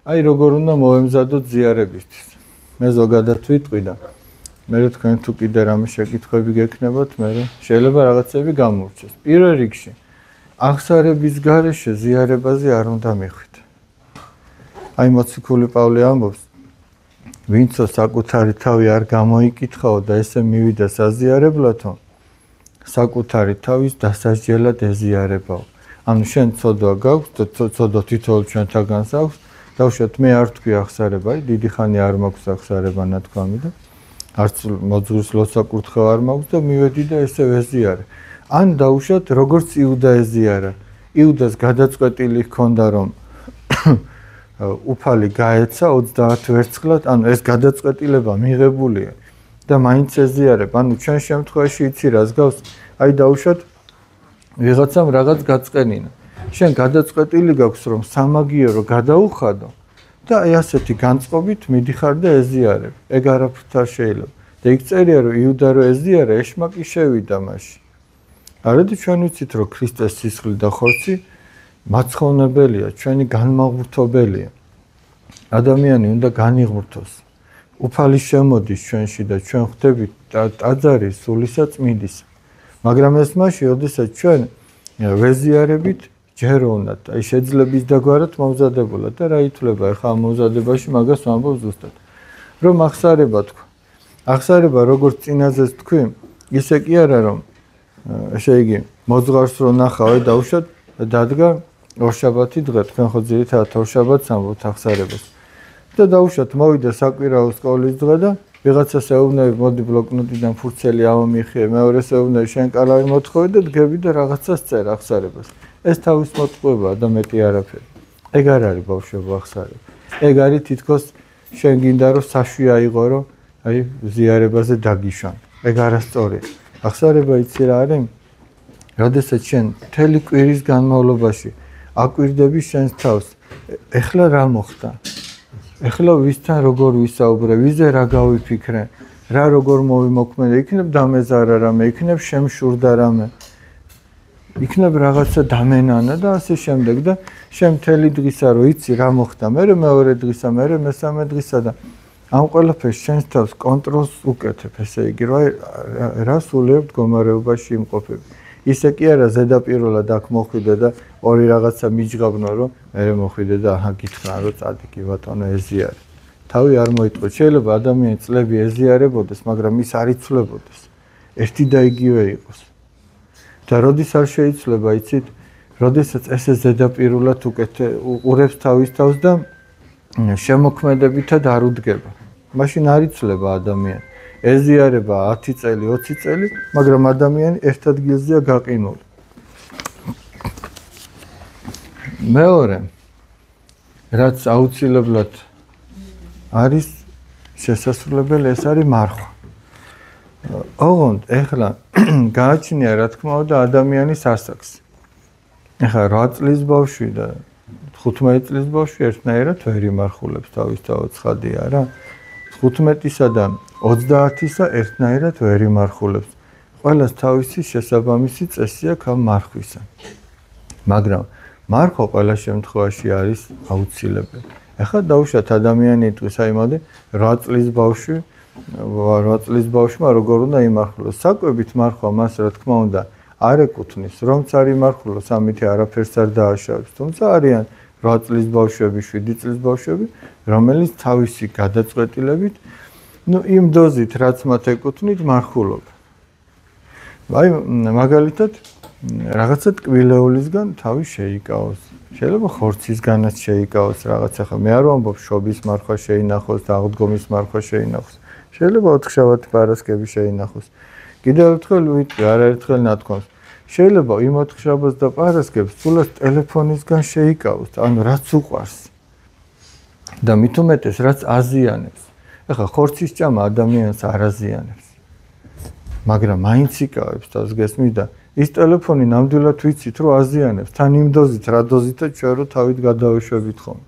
აი როგორ უნდა მოემზადოთ ზიარებისთვის. მე ზოგადად ვიტყვი და მე თქვენ თუ კიდე რამე შეკითხვები გექნებათ, მე შეიძლება რაღაცები გამორჩეს. პირველ რიგში აღსარების გარეშე ზიარებაზე არ უნდა მიხვით. აი მოციქული პავლე ამბობს, ვინცო საკუთარი თავი არ გამოიკითხაო და ესე მივიდა საზიარებლათო, საკუთარი თავის დასასჯელად ეზიარებაო. ანუ შენ ცოდვა გაქვს და ცოდვა თითოეულ ჩვენთაგანს აქვს. დავუშვათ მე არ თქვი აღსარება, დიდი ხანი არ მაქვს აღსარება ნათქვამი და არც მოძღვრის ლოცვა-კურთხევა არ მაქვს და მივედი და ესე ვეზიარე. ან დავუშვათ როგორც იუდა ეზიარა. იუდას გადაწყვეტილი ჰქონდა რომ უფალი გაეცა 30 ვერცხლად, ანუ ეს გადაწყვეტილება მიღებულია და მაინც ეზიარებ. ანუ ჩვენ შემთხვევაში იცი რას გავს? აი დავუშვათ ვიღაცამ რაღაც გაწყენინა. შენ გადაწყვეტილი გაქვს რომ სამაგიერო გადაუხადო და აი ასეთი განწყობით მიდიხარ და ეზიარებ. ეგ არაფრით არ შეიძლება. და იქ წერია რომ იუდა რო ეზიარა, ეშმაკი შევიდა მასში. არადი ჩვენ ვიცით რომ ქრისტეს სისხლი და ხორცი მაცხოვნებელია, ჩვენი განმაღვრთობელია. ადამიანი უნდა განიღმრთოს. უფალი შემოდის ჩვენში და ჩვენ ხვდებით ტაძარი სულისაწმინდის. მაგრამ ეს მაშინ, როდესაც ჩვენ ვეზიარებით, ჯერ უნდათ, აი შეძლების დაგვარად მომზადებულად და რა ითვლება ახლა ამ მომზადებაში მაგას ვამბობ ზუსტად. რომ აღსარება თქვა. აღსარება როგორც წინაზეც თქვი, ისე კი არა რომ ესე იგი მოძღვარს რო ნახავ დავუშვათ დადგა ორშაბათი დღე, თქვენ ხო ძირითადად ორშაბათს ამბობთ აღსარებას. და დავუშვათ მოვიდა საკვირაო სკოლის დღე და ვიღაცას ეუბნები, მოდი ბლოკნოტიდან ფურცელი ავამიხე, მეორეს ეუბნები, შენ კალავი მოთხოვე და დგები და რაღაცას წერ აღსარებას. ეს თავის მოტყუებაა და მეტი არაფერი. ეგ არ არის ბავშვებო აღსარება. ეგ არის თითქოს შენ გინდა რომ საშვი აიღო რომ აი ზიარებაზე დაგიშვან. ეგ არასწორია. აღსარება იცი რა არის? როდესაც შენ მთელი კვირის განმავლობაში აკვირდები შენს თავს, ეხლა რა მოხდა? ეხლა ვისთან როგორ ვისაუბრე, ვიზე რა გავიფიქრე, რა როგორ მოვიმოქმედე, იქნებ დამეზარა რამე, იქნებ შემშურდა რამე, იქნებ რაღაცა დამენანა და ასე შემდეგ და შენ მთელი დღისა რო იცი რა მოხდა, მე მეორე დღისა, მე მესამე დღისა და ამ ყველაფერს შენს თავს კონტროლს უკეთებ, ესე იგი რა სულიერ მდგომარეობაში იმყოფები. ისე კი არა ზედაპირულად აქ მოხვიდე და ორი რაღაცა მიჯღაბნო რომ მე მოხვიდე და აჰა გითხრა რომ წადიკი ბატონო ეზიარე. თავი არ მოიტყვა. შეიძლება ადამიანი წლები ეზიარებოდეს, მაგრამ ის არ იცვლებოდეს. ერთი და იგივე იყოს. და როდის არ შეიძლება, იცით? როდესაც ესე ზედაპირულად უყურებს თავის თავს და შემოქმედებითად არ უდგება. მაშინ არ იცვლება ადამიანი. ეზიარება 10 წელი, 20 წელი, მაგრამ ადამიანი ერთ ადგილზეა გაყინული. მეორე, რაც აუცილებლად არის შესაძლებელი, ეს არის მარხვა. ოღონდ ეხლა გააჩნია რა თქმა უნდა ადამიანის ასაკს. ეხლა 8 წლის ბავშვი და 15 წლის ბავშვი ერთნაირად ვერ იმარხულებს თავის ცხადია რა. 15-ისა და 30-ისა ერთნაირად ვერ იმარხულებს. ყველას თავისი შესაბამისი წესი აქვს ამ მარხვისა. მაგრამ მარხვა ყველა შემთხვევაში არის აუცილებელი. ეხლა დავუშვათ ადამიანი იტყვის აი მოდი 8 წლის ბავშვმა როგორ უნდა იმარხულოს. საკვებით მარხვა მას რა თქმა უნდა არ ეკუთვნის, რომც არ იმარხულოს, ამით არაფერს არ დააშავებს. თუმცა არიან 8 წლის ბავშვები, 7 წლის ბავშვები, რომელიც თავისი გადაწყვეტილებით, იმ დოზით, რაც მათ ეკუთვნით, მარხულობენ. აი, მაგალითად, რაღაცა ტკბილეულისგან თავი შეიკავოს. შეიძლება ხორცისგანაც შეიკავოს რაღაცა. ხა მე არ ვამბობ, შობის მარხვა შეინახოს, აღდგომის მარხვა შეინახოს. შეიძლება ოთხშაბათი პარასკევი შეინახოს. კიდევ ერთხელ ვიტყვი, არაერთხელ ნათქვამს. შეიძლება იმ ოთხშაბათს და პარასკევს სულაც ტელეფონისგან შეიკავოს, ანუ რაც უყვარს. და მით უმეტეს რაც აზიანებს. ეხლა ხორცის ჭამა ადამიანს არ აზიანებს. მაგრამ მაინც იკავებს თავს გესმის და ის ტელეფონი ნამდვილად ვიცით რომ აზიანებს. თან იმ დოზით, რა დოზითაც ჩვენ რო თავით გადავეშვებით ხოლმე.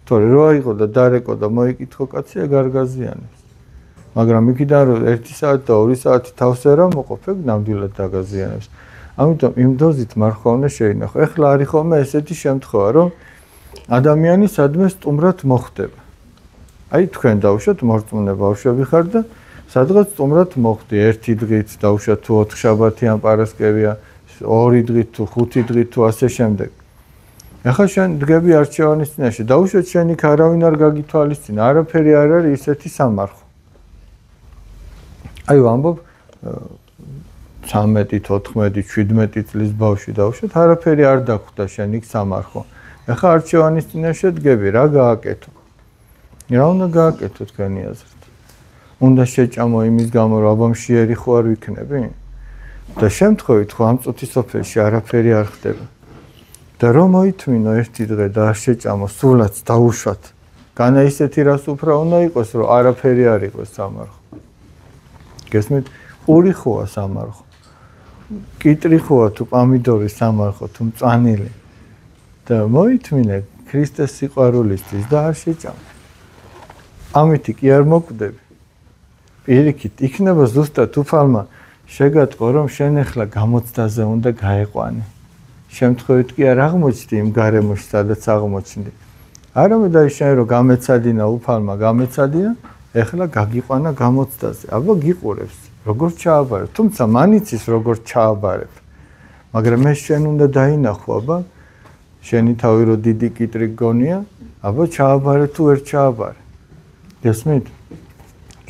თორე რო აიღო და დარეკო და მოიკითხო კაცი ეგ არ გაზიანებს. მაგრამ იქიდან რომ 1 საათი და 2 საათი თავს არ ამოყოფ, ეგ ნამდვილად დაგაზიანებს. ამიტომ იმ დოზით მარხვა უნდა შეინახო. ეხლა არის ხოლმე ესეთი შემთხვევა, რომ ადამიანი სადმე სტუმრად მოხვდება. აი თქვენ დავუშვათ მორწმუნე ბავშვები ხართ და სადღაც სტუმრად მოხვდი ერთი დღით დავუშვათ თუ 4 შაბათიან პარასკევია, 2 დღით თუ 5 დღით თუ ასე შემდეგ. ახლა შენ დგები არჩევანის წინაშე, დავუშვათ შენ იქ არავინ არ გაგითვალისწინა, არაფერი არ არის ისეთი სამარხო. აი ვამბობ 13, 14, 17 წლის ბავშვი დავუშვათ, არაფერი არ დახვდა შენ იქ სამარხო. ახლა არჩევანის წინაშე დგები, რა გააკეთო? რა უნდა გააკეთო თქვენი აზრით? უნდა შეჭამო იმის გამო, რომ აბა მშიერი ხო არ ვიქნები? და შემთხვევით ხო ამ წუთის სოფელში არაფერი არ ხდება. და რომ მოითმინო ერთი დღე და არ შეჭამო, სულაც დაუშვათ. განა ისეთი რას უფრო უნდა იყოს, რომ არაფერი არ იყოს სამარხო. გესმით? ყური ხოა სამარხო. კიტრი ხოა თუ პამიდორი სამარხო, თუ მწვანილი. და მოითმინე ქრისტეს სიყვარულისთვის და არ შეჭამო. ამით კი არ მოკვდები. პირიქით, იქნება ზუსტად უფალმა შეგატყო, რომ შენ ახლა გამოცდაზე უნდა გაეყვანე. შემთხვევით კი არ აღმოჩნდი იმ გარემოში, სადაც აღმოჩნდი. არამედ აი შენ რომ გამეცადინა უფალმა, გამეცადინა, ახლა გაგიყვანა გამოცდაზე. აბა გიყურებს, როგორ ჩააბარებ. თუმცა მანიცის როგორ ჩააბარებ. მაგრამ ეს შენ უნდა დაინახო, აბა შენი თავი რო დიდი კიტრი გონია, აბა ჩააბარე თუ ვერ ჩააბარე. გესმით?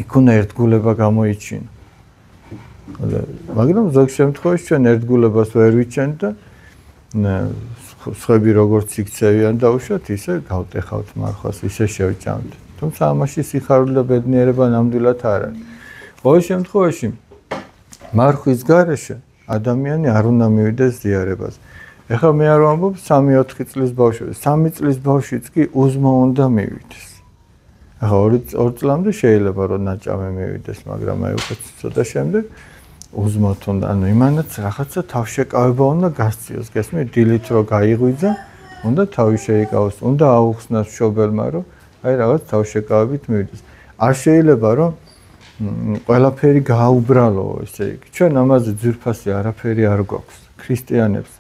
იქ უნდა ერთგულება გამოიჩინო. მაგრამ ზოგ შემთხვევაში ჩვენ ერთგულებას ვერ ვიჩენთ და სხვები როგორც იქცევიან დაუშვათ, ისე გავტეხავთ მარხვას, ისე შევჭამთ. თუმცა ამაში სიხარული და ბედნიერება ნამდვილად არ არის. ყოველ შემთხვევაში მარხვის გარეშე ადამიანი არ უნდა მივიდეს ზიარებას. ეხლა მე არ ვამბობ 3-4 წლის ბავშვი, 3 წლის ბავშვიც კი უზმო უნდა მივიდეს. ახლა 2 წლამდე შეიძლება რომ ნაჭამე მივიდეს, მაგრამ აი უკვე ცოტა შემდეგ უზმოთ უნდა, ანუ იმანაც რაღაცა თავშეკავება უნდა გასწიოს, გესმით? დილით რო გაიღვიძა, უნდა თავი შეიკავოს, უნდა აუხსნას მშობელმა, რომ აი რაღაც თავშეკავებით მივიდეს. არ შეიძლება რომ ყველაფერი გააუბრალო, ესე იგი. ჩვენ ამაზე ძვირფასი არაფერი არ გვაქვს. ქრისტიანებს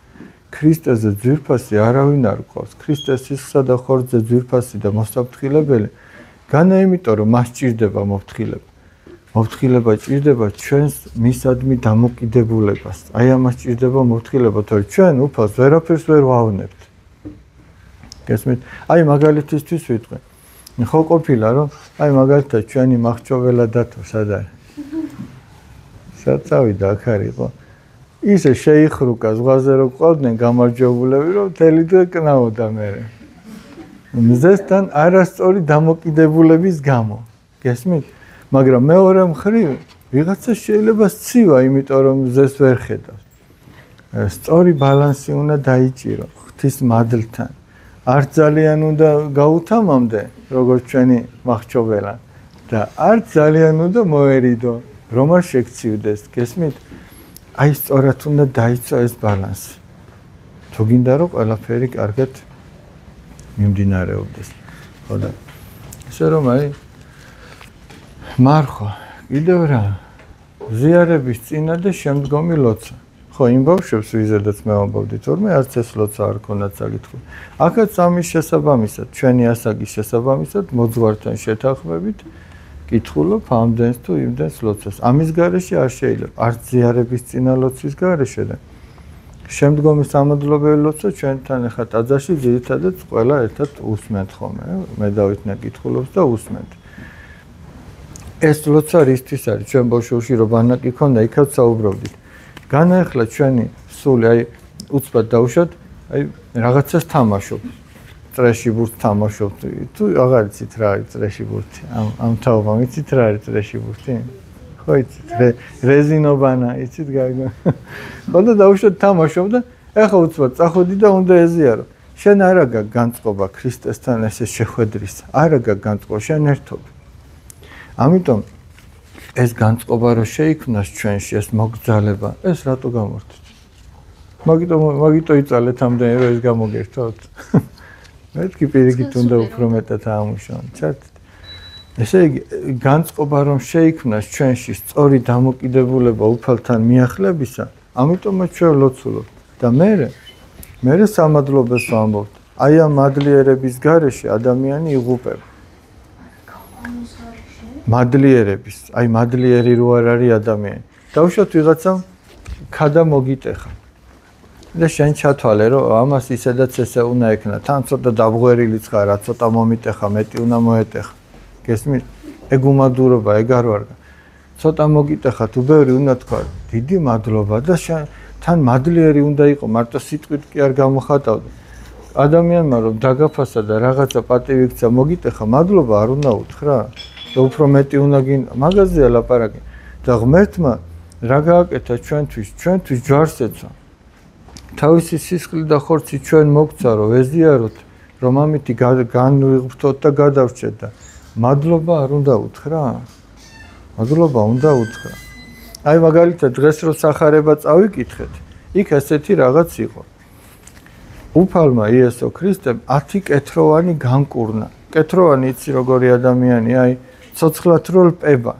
ქრისტეზე ძვირფასი არავინ არ გვყავს. ქრისტეს სისხლსა და ხორცზე ძვირფასი და მოსაფრთხილებელი განა იმიტომ რომ მას ჭირდება მოფრთხილება. მოფრთხილება ჭირდება ჩვენს მისადმი დამოკიდებულებას. აი ამას ჭირდება მოფრთხილება, თორე ჩვენ უფალს ვერაფერს ვერ ვავნებთ. გესმით? აი მაგალითისთვის ვიტყვი. ხო ყოფილა რომ აი მაგალითად ჩვენი მახჩოველა დათო სად არის? სად წავიდა აქ არის ხო? ისე შეიხრუკა ზღვაზე რო ყავდნენ გამარჯვებულები რომ მთელი დღე კნაოდა მე. მზესთან არასწორი დამოკიდებულების გამო. გესმით? მაგრამ მეორე მხრივ ვიღაცა შეიძლება სცივა, იმიტომ რომ მზეს ვერ ხედავს. სწორი ბალანსი უნდა დაიჭირო ღვთის მადლთან. არ ძალიან უნდა გაუთამამდე, როგორც ჩვენი მახჩოველა და არ ძალიან უნდა მოერიდო, რომ არ შექცივდეს, გესმით? აი სწორად უნდა დაიცვა ეს ბალანსი. თუ გინდა რომ ყველაფერი კარგად მიმდინარეობდეს. ხო და ისე რომ აი მარხვა, კიდევ რა? ზიარების წინა და შემდგომი ლოცა. ხო, იმ ბავშვებს ვიზედაც მე ვამბობდი, თორმე არც ეს ლოცა არ ქონდათ საკითხი. აქაც ამის შესაბამისად, ჩვენი ასაკის შესაბამისად მოძღვართან შეთანხმებით კითხულობ ამდენს თუ იმდენს ლოცას. ამის გარეშე არ შეიძლება, არც ზიარების წინა ლოცვის გარეშე და შემდგომი სამადლობელი ლოცა ჩვენთან ახლა ტაძარში ძირითადად ყველა ერთად უსმენთ ხოლმე. მე დავითნა კითხულობს და უსმენთ. ეს ლოცა რისთვის არის? ჩვენ ბავშვებში რო ბანაკი ქონდა, იქაც საუბრობდით. განაახლა ჩვენი სული, აი უცბად დავუშვათ, აი რაღაცას თამაშობ. წრეში ბურთს თამაშობ. თუ აღარ იცით რა არის წრეში ბურთი? ამ თაობამ იცით რა არის წრეში ბურთი? ხო იცით, რეზინობანა, იცით გაგო. ხო და დავუშვათ თამაშობ და ახლა უცბად წახვედი და უნდა ეზიარო. შენ არა გაქვს განწყობა ქრისტესთან ესე შეხვედრის. არა გაქვს განწყობა, შენ ერთობ. ამიტომ ეს განწყობა რო შეიქმნას ჩვენში, ეს მოგზალება, ეს რატო გამორთით? მაგიტო იწალეთ ამდენი რომ ეს გამოგერთოთ. მეთქი პირიქით უნდა უფრო მეტად აამუშავოთ. ჩართით. ესე იგი, განწყობა რომ შეიქმნას ჩვენში სწორი დამოკიდებულება უფალთან მიახლებისა, ამიტომაც ჩვენ ლოცულობთ და მე სამადლობას ვამბობთ. აი ამ მადლიერების გარეშე ადამიანი იღუპება. მადლიერების, აი მადლიერი რო არ არის ადამიანი. დავუშვათ ვიღაცამ ქადა მოგიტეხა. და შენ ჩათვალე რომ ამას ისედაც ესე უნდა ეკნა. თან ცოტა დაბღვერილიც ხარ, რა ცოტა მომიტეხა, მეტი უნდა მოეტეხა. გესმის? ეგ უმადურობა, ეგ არ ვარ. ცოტა მოგიტეხა, თუ ბევრი უნდა თქვა, დიდი მადლობა და თან მადლიერი უნდა იყო, მარტო სიტყვით კი არ გამოხატავდა. ადამიანმა რომ დაგაფასა და რაღაცა პატივი ქცა მოგიტეხა, მადლობა არ უნდა უთხრა. და უფრო მეტი უნდა მაგაზია ლაპარაკი. და ღმერთმა რა გააკეთა ჩვენთვის ჯვარს ეცა. თავისი სისხლი და ხორცი ჩვენ მოგცა რომ ეზიაროთ, რომ ამითი განვიღვრთოთ და გადავრჩეთ და მადლობა არ უნდა უთხრა? მადლობა უნდა უთხრა. აი მაგალითად დღეს რო სახარება წავიკითხეთ, იქ ესეთი რაღაც იყო. უფალმა იესო ქრისტემ 10 კეთროვანი განკურნა. კეთროვანი იცი როგორი ადამიანია, აი ცოცხლად რო ლპება.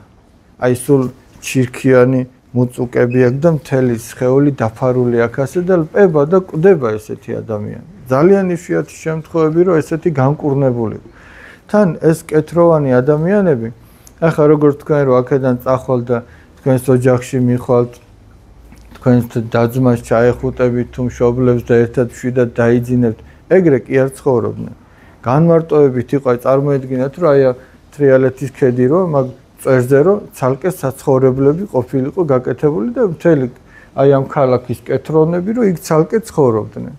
აი სულ ჩირქიანი მუწუკები აქვს და მთელი სხეული დაფარული აქვს ასე და ლპება და კვდება ესეთი ადამიანი. ძალიან იშვიათი შემთხვევები რომ ესეთი განკურნებული. თან ეს კეთროვანი ადამიანები, ახლა როგორ თქვენ რომ აქედან წახვალ და თქვენს ოჯახში მიხვალთ, თქვენს დაძმას ჩაეხუტებით თუ მშობლებს და ერთად შვიდად დაიძინებთ, ეგრე კი არ ცხოვრობდნენ. განმარტოებით იყო, აი წარმოედგინათ რომ აი თრიალეთის ქედი რომ მაგ წერზე რომ ცალკე საცხოვრებლები ყოფილიყო გაკეთებული და მთელი აი ამ ქალაქის კეთრონები რომ იქ ცალკე ცხოვრობდნენ.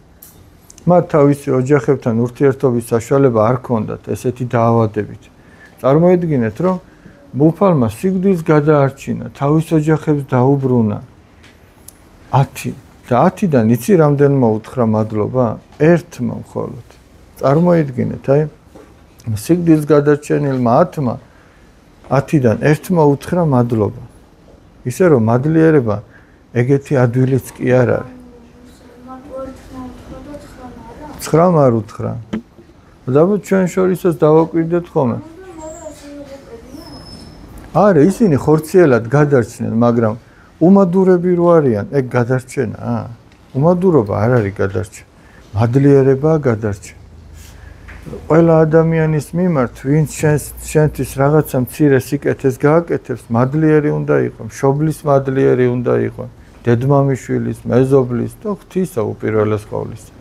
მათ თავისი ოჯახებთან ურთიერთობის საშუალება არ ჰქონდათ ესეთი დაავადებით. წარმოედგინეთ რომ უფალმა სიკვდილს გადაარჩინა, თავის ოჯახებს დაუბრუნა. 10 და 10-დან იცი რამდენმა უთხრა მადლობა? 1-მა მხოლოდ. წარმოედგინეთ, აი სიკვდილს გადარჩენილმა 10-მა 10-დან 1-მა უთხრა მადლობა. ისე რომ მადლიერება ეგეთი ადვილიც კი არ არის. 9-მა არ უთხრა. და ჩვენ შორისაც დავაკვირდეთ ხოლმე. არა, ისინი ხორციელად გადარჩნენ, მაგრამ უმადურები რო არიან, ეგ გადარჩენა. უმადურობა არ არის გადარჩენა. მადლიერებაა გადარჩენა. ყველა ადამიანის მიმართ, ვინც შენთვის რაღაცა მცირე სიკეთეს გააკეთებს, მადლიერი უნდა იყო, მშობლის მადლიერი უნდა იყო, დედმამიშვილის, მეზობლის და ღვთისა უპირველეს ყოვლისა.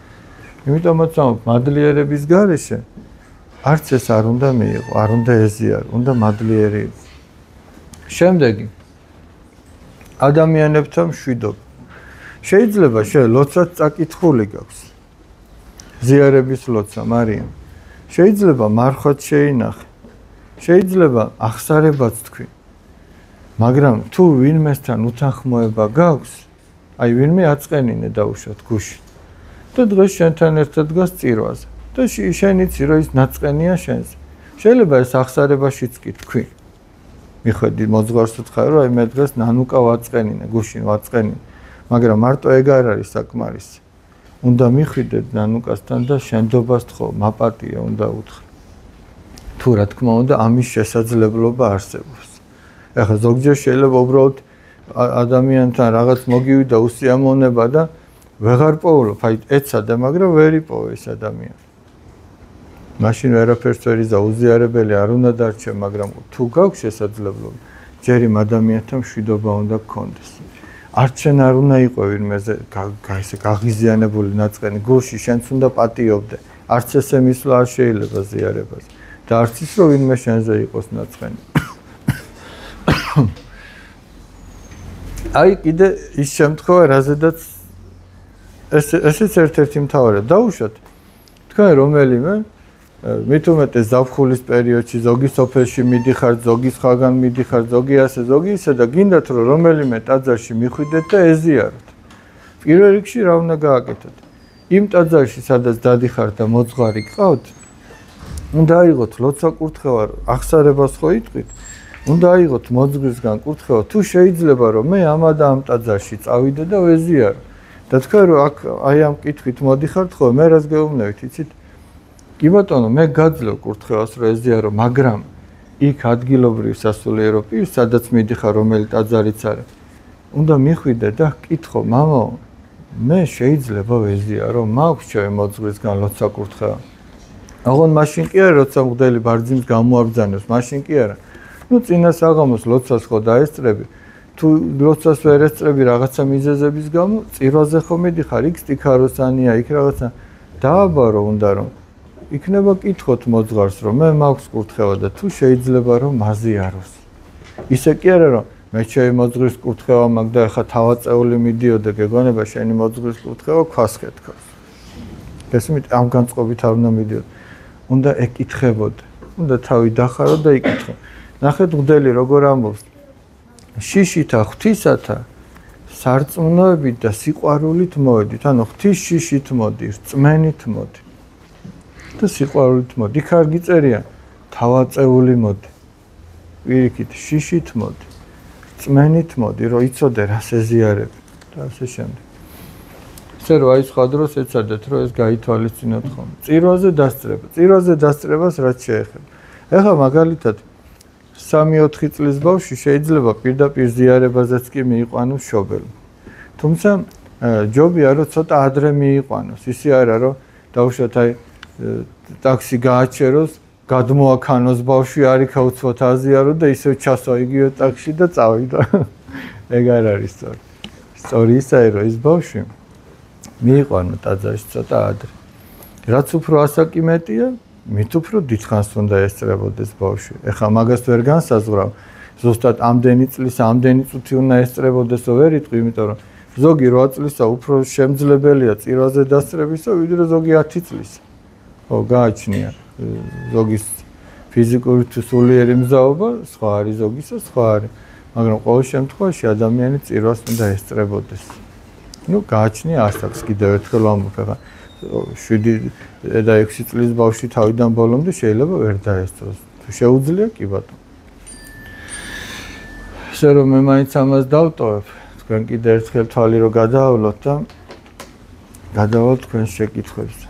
იმიტომაც მადლიერების გარეშე არც ეს არ უნდა მიიღო, არ უნდა ეზიარო, უნდა მადლიერი იყო. შემდეგი ადამიანებთან მშვიდობა. შეიძლება ლოცვაც წაკითხული გაქვს. ზიარების ლოცვა, მარიამ. შეიძლება მარხვაც შეინახე. შეიძლება ახსარებაც თქვი. მაგრამ თუ ვინმესთან უთანხმოება გაქვს, აი ვინმე აწყენინე დაუშვათ გუში. და დღეს შენთან ერთად დგას წირვაზე. და შენ იცი რომ ის ნაწყენია შენზე. შეიძლება ეს ახსარებაშიც კი თქვი. მიხვედი მოძღვარს უთხარ რომ აი მე დღეს ნანუკა ვაწყენინე, გუშინ ვაწყენინე. მაგრამ მარტო ეგ არ არის საკმარისი. უნდა მიხვიდეთ ნანუკასთან და შენდობას თხოვ, მაპატია უნდა უთხრა. თუ რა თქმა უნდა ამის შესაძლებლობა არსებობს. ეხლა ზოგჯერ შეიძლება უბრალოდ ადამიანთან რაღაც მოგივიდა უსიამოვნება და ვეღარ პოულობ, აი ეცადა, მაგრამ ვერ იპოვე ეს ადამიანი. მაშინ ვერაფერს ვერ იზა, უზიარებელი არ უნდა დარჩე, მაგრამ თუ გაქვს შესაძლებლობა, ჯერ იმ ადამიანთან მშვიდობა უნდა გქონდეს. არც შენ არ უნდა იყო ვინმეზე ესე გაღიზიანებული ნაწყენი, გულში შენც უნდა პატიობდე. არც ესე მისვლა არ შეიძლება ზიარებაზე. და არც ის რომ ვინმე შენზე იყოს ნაწყენი. აი კიდე ის შემთხვევა, რაზედაც ესეც ერთ-ერთი მთავარია. დაუშვათ თქვენ რომელიმე მით უმეტეს ზაფხულის პერიოდში ზოგი სოფელში მიდიხართ, ზოგი სხვაგან მიდიხართ, ზოგი ასე, ზოგი ისე და გინდათ რომ რომელიმე ტაძარში მიხვიდეთ და ეზიაროთ. პირველ რიგში რა უნდა გააკეთოთ? იმ ტაძარში სადაც დადიხართ და მოძღვარი გყავთ, უნდა აიღოთ ლოცვა კურთხევა, ახსარებას ხო იტყვით? უნდა აიღოთ მოძღვრისგან კურთხევა, თუ შეიძლება რომ მე ამა და ამ ტაძარში წავიდე და ვეზიარო. და თქვენ რომ აქ აი ამ კითხვით მოდიხართ ხო, მე რას გეუბნებით, იცით? კი ბატონო, მე გაძლევ კურთხევას რომ ეზიარო, მაგრამ იქ ადგილობრივ სასულიერო პირს, სადაც მიდიხარ, რომელი ტაძარიც არის, უნდა მიხვიდე და კითხო, მამაო, მე შეიძლება ვეზიარო, მაქვს ჩემი მოძღვრისგან ლოცა კურთხევა. აღონ მაშინ კი არა, როცა მღვდელი ბარძიმს გამოაბრძანებს, მაშინ კი არა. ნუ წინა საღამოს ლოცას ხო დაესწრები. თუ ლოცას ვერ ესწრები რაღაცა მიზეზების გამო, წირვაზე ხო მიდიხარ, იქ სტიქაროსანია, იქ რაღაცა დააბარო უნდა რომ იქნება კითხოთ მოძღვარს რომ მე მაქვს კურთხევა და თუ შეიძლება რომ მაზიაროს. ისე კი არა რომ მე ჩემი მოძღვრის კურთხევა მაქვს და ეხა თავაწეული მიდიოდა გეგონება შენი მოძღვრის კურთხევა ქვას ხეთქავს. გესმით ამ განწყობით არ უნდა მიდიოდ. უნდა ეკითხებოდ. უნდა თავი დახარო და იკითხო. ნახეთ მღვდელი როგორ ამბობს. შიშითა ღვთისათა სარწმუნოებით და სიყვარულით მოვედით. ანუ ღვთის შიშით მოდი, რწმენით მოდი. და სიყვარულით მოდი. იქ არ გიწერია თავაწეული მოდი. პირიქით შიშით მოდი. რწმენით მოდი, რომ იცოდე რას ეზიარებ და ასე შემდეგ. ისე რომ აი სხვა დროს ეცადეთ რომ ეს გაითვალისწინოთ ხოლმე. წირვაზე დასწრება. წირვაზე დასწრებას რაც შეეხება. ეხლა მაგალითად 3-4 წლის ბავშვი შეიძლება პირდაპირ ზიარებაზეც კი მიიყვანოს შობელმა. თუმცა ჯობია რომ ცოტა ადრე მიიყვანოს. ისე არა რომ დაუშვათ აი ტაქსი გააჩეროს, გადმოაქანოს ბავშვი არიქა უცბად აზიარო და ისევ ჩასვა იგივე ტაქსში და წავიდა. ეგ არ არის სწორი. სწორი ისაა რომ ის ბავშვი მიიყვანო ტაძარში ცოტა ადრე. რაც უფრო ასაკი მეტია, მით უფრო დიდხანს უნდა ესწრებოდეს ბავშვი. ეხლა მაგას ვერ განსაზღვრავ. ზუსტად ამდენი წლის, ამდენი წუთი უნდა ესწრებოდეს, ვერ იტყვი, იმიტომ რომ ზოგი 8 წლისა უფრო შემძლებელია წირვაზე დასწრებისა, ვიდრე ზოგი 10 წლისა. ხო, გააჩნია. ზოგის ფიზიკური თუ სულიერი მზაობა, სხვა არის ზოგისა, სხვა არის. მაგრამ ყოველ შემთხვევაში ადამიანი წირვას უნდა ესწრებოდეს. ნუ გააჩნია ასაკს კიდევ ერთხელ ვამბობ, ეხლა 7 და 6 წლის ბავშვი თავიდან ბოლომდე შეიძლება ვერ დაესწროს. თუ შეუძლია, კი ბატონო. ესე რომ მე მაინც ამას დავტოვებ, თქვენ კიდევ ერთხელ თვალი რომ გადაავლოთ და გადავალთ თქვენს შეკითხვებს.